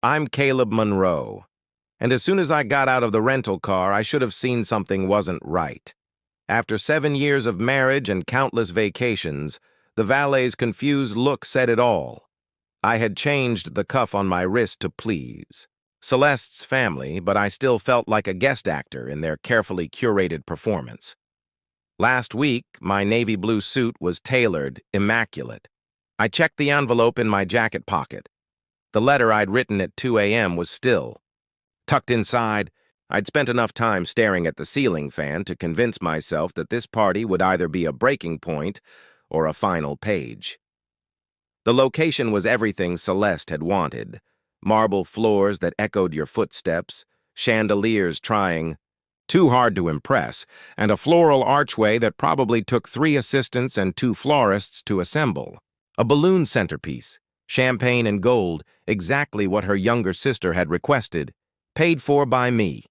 I'm Caleb Monroe, and as soon as I got out of the rental car, I should have seen something wasn't right. After 7 years of marriage and countless vacations, the valet's confused look said it all. I had changed the cuff on my wrist to please Celeste's family, but I still felt like a guest actor in their carefully curated performance. Last week, my navy blue suit was tailored, immaculate. I checked the envelope in my jacket pocket. The letter I'd written at 2 a.m. was still. Tucked inside, I'd spent enough time staring at the ceiling fan to convince myself that this party would either be a breaking point or a final page. The location was everything Celeste had wanted. Marble floors that echoed your footsteps, chandeliers trying too hard to impress, and a floral archway that probably took 3 assistants and 2 florists to assemble. A balloon centerpiece, champagne and gold, exactly what her younger sister had requested, paid for by me.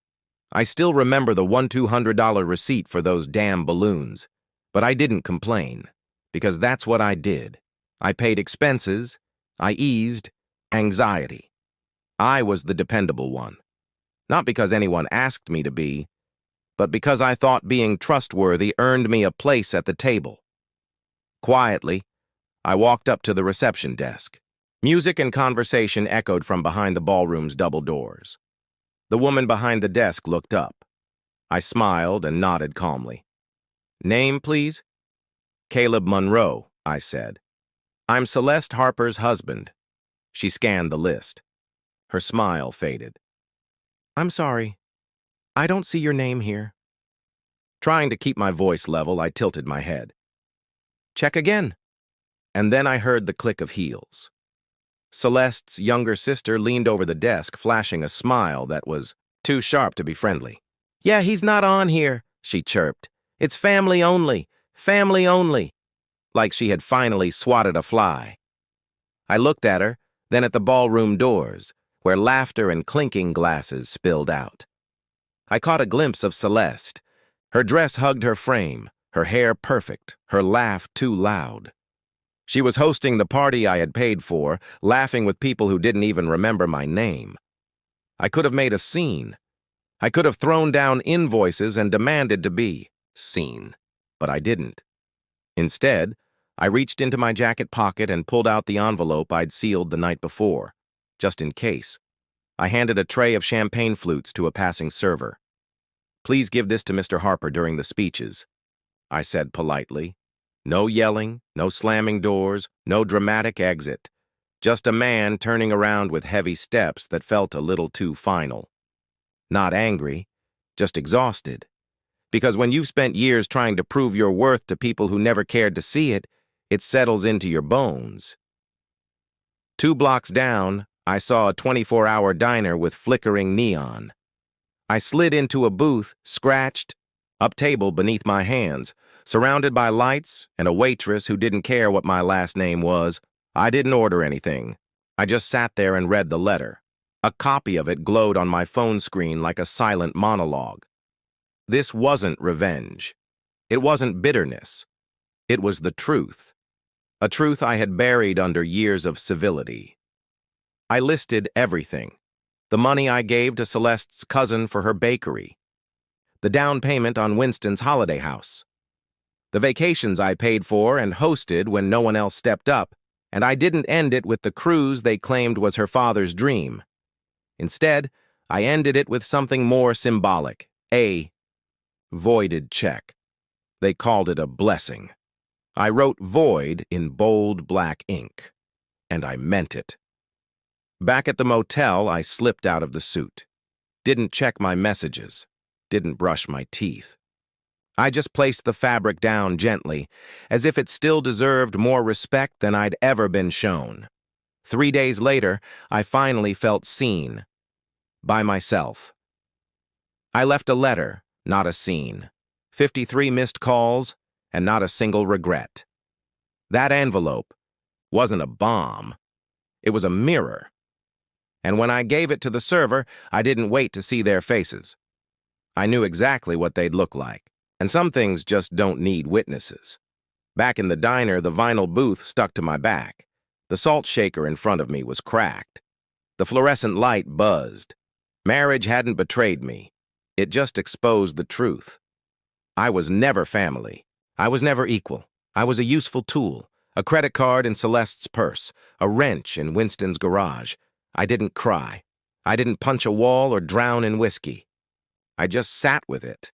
I still remember the $200 receipt for those damn balloons, but I didn't complain, because that's what I did. I paid expenses, I eased anxiety. I was the dependable one. Not because anyone asked me to be, but because I thought being trustworthy earned me a place at the table. Quietly, I walked up to the reception desk. Music and conversation echoed from behind the ballroom's double doors. The woman behind the desk looked up. I smiled and nodded calmly. "Name, please?" "Caleb Monroe," I said. "I'm Celeste Harper's husband." She scanned the list. Her smile faded. "I'm sorry. I don't see your name here." Trying to keep my voice level, I tilted my head. "Check again." And then I heard the click of heels. Celeste's younger sister leaned over the desk, flashing a smile that was too sharp to be friendly. "Yeah, he's not on here," she chirped. "It's family only, family only." Like she had finally swatted a fly. I looked at her, then at the ballroom doors, where laughter and clinking glasses spilled out. I caught a glimpse of Celeste. Her dress hugged her frame, her hair perfect, her laugh too loud. She was hosting the party I had paid for, laughing with people who didn't even remember my name. I could have made a scene. I could have thrown down invoices and demanded to be seen, but I didn't. Instead, I reached into my jacket pocket and pulled out the envelope I'd sealed the night before, just in case. I handed a tray of champagne flutes to a passing server. "Please give this to Mr. Harper during the speeches," I said politely. No yelling, no slamming doors, no dramatic exit. Just a man turning around with heavy steps that felt a little too final. Not angry, just exhausted. Because when you've spent years trying to prove your worth to people who never cared to see it, it settles into your bones. 2 blocks down, I saw a 24-hour diner with flickering neon. I slid into a booth, scratched, up table beneath my hands, surrounded by lights and a waitress who didn't care what my last name was. I didn't order anything. I just sat there and read the letter. A copy of it glowed on my phone screen like a silent monologue. This wasn't revenge. It wasn't bitterness. It was the truth. A truth I had buried under years of civility. I listed everything. The money I gave to Celeste's cousin for her bakery. The down payment on Winston's holiday house. The vacations I paid for and hosted when no one else stepped up, and I didn't end it with the cruise they claimed was her father's dream. Instead, I ended it with something more symbolic, a voided check. They called it a blessing. I wrote void in bold black ink, and I meant it. Back at the motel, I slipped out of the suit. Didn't check my messages. Didn't brush my teeth. I just placed the fabric down gently, as if it still deserved more respect than I'd ever been shown. 3 days later, I finally felt seen. By myself. I left a letter, not a scene. 53 missed calls, and not a single regret. That envelope wasn't a bomb. It was a mirror. And when I gave it to the server, I didn't wait to see their faces. I knew exactly what they'd look like. And some things just don't need witnesses. Back in the diner, the vinyl booth stuck to my back. The salt shaker in front of me was cracked. The fluorescent light buzzed. Marriage hadn't betrayed me. It just exposed the truth. I was never family. I was never equal. I was a useful tool, a credit card in Celeste's purse, a wrench in Winston's garage. I didn't cry. I didn't punch a wall or drown in whiskey. I just sat with it,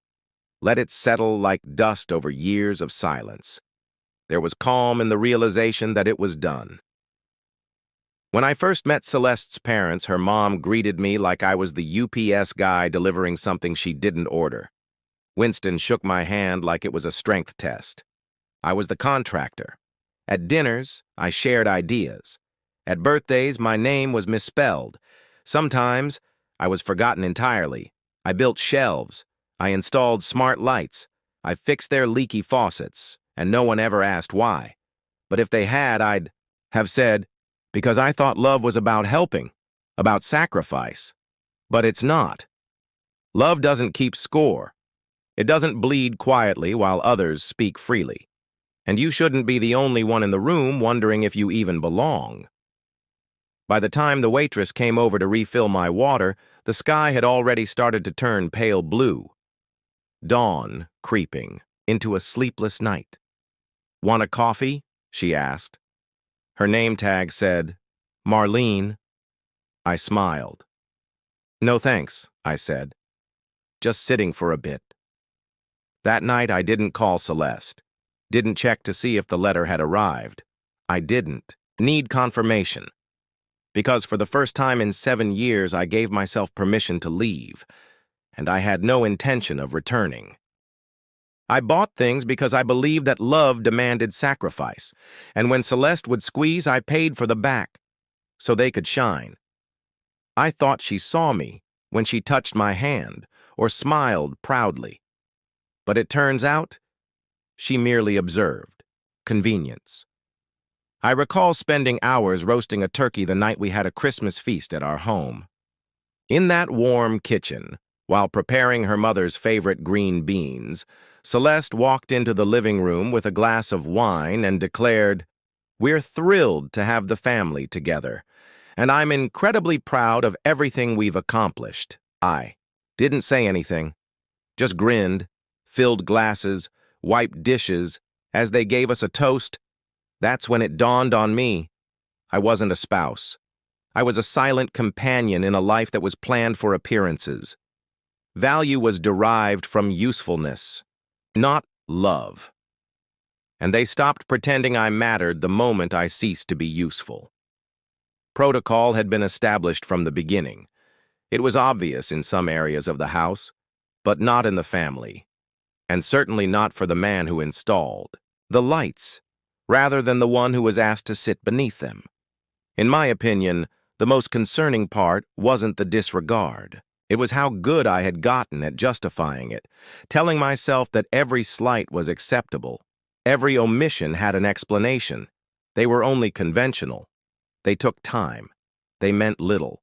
let it settle like dust over years of silence. There was calm in the realization that it was done. When I first met Celeste's parents, her mom greeted me like I was the UPS guy delivering something she didn't order. Winston shook my hand like it was a strength test. I was the contractor. At dinners, I shared ideas. At birthdays, my name was misspelled. Sometimes, I was forgotten entirely. I built shelves. I installed smart lights. I fixed their leaky faucets, and no one ever asked why. But if they had, I'd have said, because I thought love was about helping, about sacrifice. But it's not. Love doesn't keep score. It doesn't bleed quietly while others speak freely. And you shouldn't be the only one in the room wondering if you even belong. By the time the waitress came over to refill my water, the sky had already started to turn pale blue. Dawn creeping into a sleepless night. "Want a coffee?" she asked. Her name tag said, Marlene. I smiled. "No thanks," I said. "Just sitting for a bit." That night I didn't call Celeste. Didn't check to see if the letter had arrived. I didn't need confirmation. Because for the first time in 7 years I gave myself permission to leave, and I had no intention of returning. I bought things because I believed that love demanded sacrifice, and when Celeste would squeeze, I paid for the back, so they could shine. I thought she saw me when she touched my hand or smiled proudly. But it turns out, she merely observed. Convenience. I recall spending hours roasting a turkey the night we had a Christmas feast at our home. In that warm kitchen, while preparing her mother's favorite green beans, Celeste walked into the living room with a glass of wine and declared, "We're thrilled to have the family together, and I'm incredibly proud of everything we've accomplished." I didn't say anything, just grinned, filled glasses, wiped dishes. As they gave us a toast, that's when it dawned on me. I wasn't a spouse. I was a silent companion in a life that was planned for appearances. Value was derived from usefulness, not love. And they stopped pretending I mattered the moment I ceased to be useful. Protocol had been established from the beginning. It was obvious in some areas of the house, but not in the family, and certainly not for the man who installed the lights, rather than the one who was asked to sit beneath them. In my opinion, the most concerning part wasn't the disregard. It was how good I had gotten at justifying it, telling myself that every slight was acceptable. Every omission had an explanation. They were only conventional. They took time. They meant little.